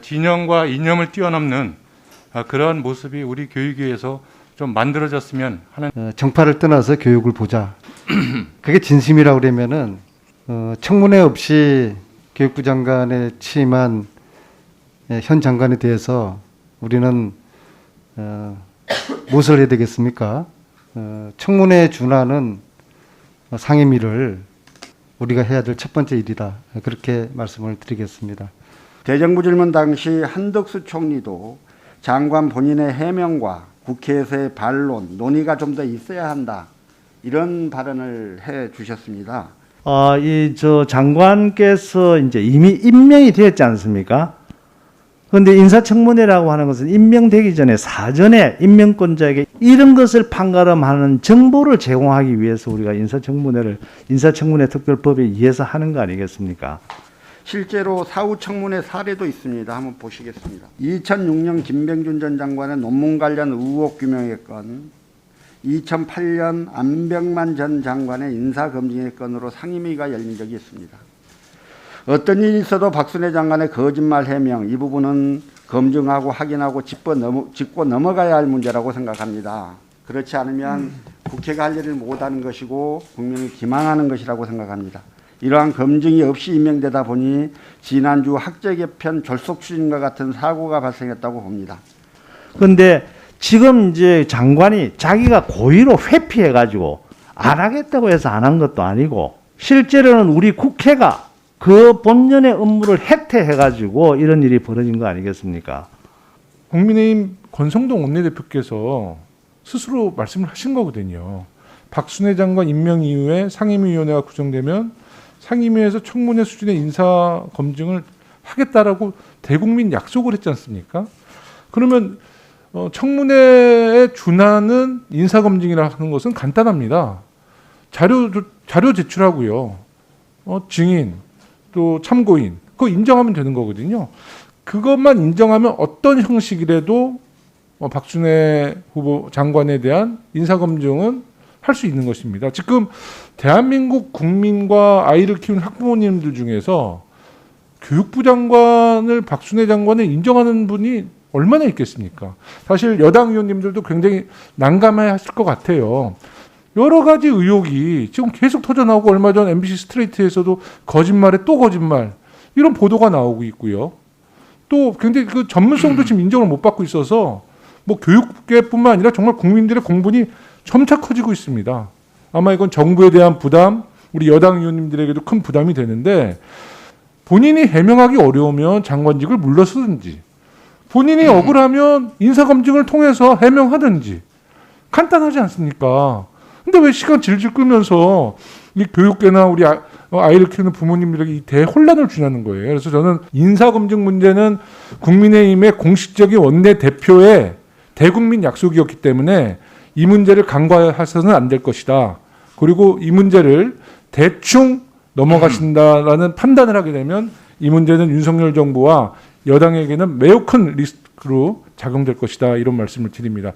진영과 이념을 뛰어넘는 그런 모습이 우리 교육위에서 좀 만들어졌으면 하는. 정파를 떠나서 교육을 보자. 그게 진심이라고 그러면은 청문회 없이 교육부 장관에 취임한 현 장관에 대해서 우리는 무엇을 해야 되겠습니까? 청문회에 준하는 상임위를 우리가 해야 될 첫 번째 일이다. 그렇게 말씀을 드리겠습니다. 대정부 질문 당시 한덕수 총리도 장관 본인의 해명과 국회에서의 반론, 논의가 좀 더 있어야 한다. 이런 발언을 해 주셨습니다. 장관께서 이제 이미 임명이 되었지 않습니까? 그런데 인사청문회라고 하는 것은 임명되기 전에 사전에 임명권자에게 이런 것을 판가름하는 정보를 제공하기 위해서 우리가 인사청문회 특별법에 의해서 하는 거 아니겠습니까? 실제로 사후 청문회 사례도 있습니다. 한번 보시겠습니다. 2006년 김병준 전 장관의 논문 관련 의혹 규명의 건, 2008년 안병만 전 장관의 인사검증의 건으로 상임위가 열린 적이 있습니다. 어떤 일이 있어도 박순애 장관의 거짓말 해명, 이 부분은 검증하고 확인하고 짚고 넘어가야 할 문제라고 생각합니다. 그렇지 않으면 국회가 할 일을 못하는 것이고 국민을 기망하는 것이라고 생각합니다. 이러한 검증이 없이 임명되다 보니 지난주 학제 개편 졸속 추진과 같은 사고가 발생했다고 봅니다. 그런데 지금 이제 장관이 자기가 고의로 회피해가지고 안 하겠다고 해서 안 한 것도 아니고, 실제로는 우리 국회가 그 본연의 업무를 해태해가지고 이런 일이 벌어진 거 아니겠습니까? 국민의힘 권성동 원내대표께서 스스로 말씀을 하신 거거든요. 박순애 장관 임명 이후에 상임위원회가 구성되면 상임위에서 청문회 수준의 인사 검증을 하겠다라고 대국민 약속을 했지 않습니까? 그러면 청문회에 준하는 인사 검증이라 하는 것은 간단합니다. 자료 제출하고요. 증인 또 참고인 그거 인정하면 되는 거거든요. 그것만 인정하면 어떤 형식이라도 박순애 후보 장관에 대한 인사 검증은 할 수 있는 것입니다. 지금 대한민국 국민과 아이를 키우는 학부모님들 중에서 교육부 장관을 박순애 장관을 인정하는 분이 얼마나 있겠습니까? 사실 여당 의원님들도 굉장히 난감해 하실 것 같아요. 여러 가지 의혹이 지금 계속 터져나오고, 얼마 전 MBC 스트레이트에서도 거짓말에 또 거짓말, 이런 보도가 나오고 있고요. 또 굉장히 그 전문성도 지금 인정을 못 받고 있어서 뭐 교육계뿐만 아니라 정말 국민들의 공분이 점차 커지고 있습니다. 아마 이건 정부에 대한 부담, 우리 여당 의원님들에게도 큰 부담이 되는데, 본인이 해명하기 어려우면 장관직을 물러서든지, 본인이 억울하면 인사검증을 통해서 해명하든지, 간단하지 않습니까? 근데 왜 시간 질질 끌면서 이 교육계나 우리 아이를 키우는 부모님들에게 이 대혼란을 주냐는 거예요. 그래서 저는 인사검증 문제는 국민의힘의 공식적인 원내대표의 대국민 약속이었기 때문에 이 문제를 간과해서는 안 될 것이다. 그리고 이 문제를 대충 넘어가신다라는 판단을 하게 되면 이 문제는 윤석열 정부와 여당에게는 매우 큰 리스크로 작용될 것이다. 이런 말씀을 드립니다.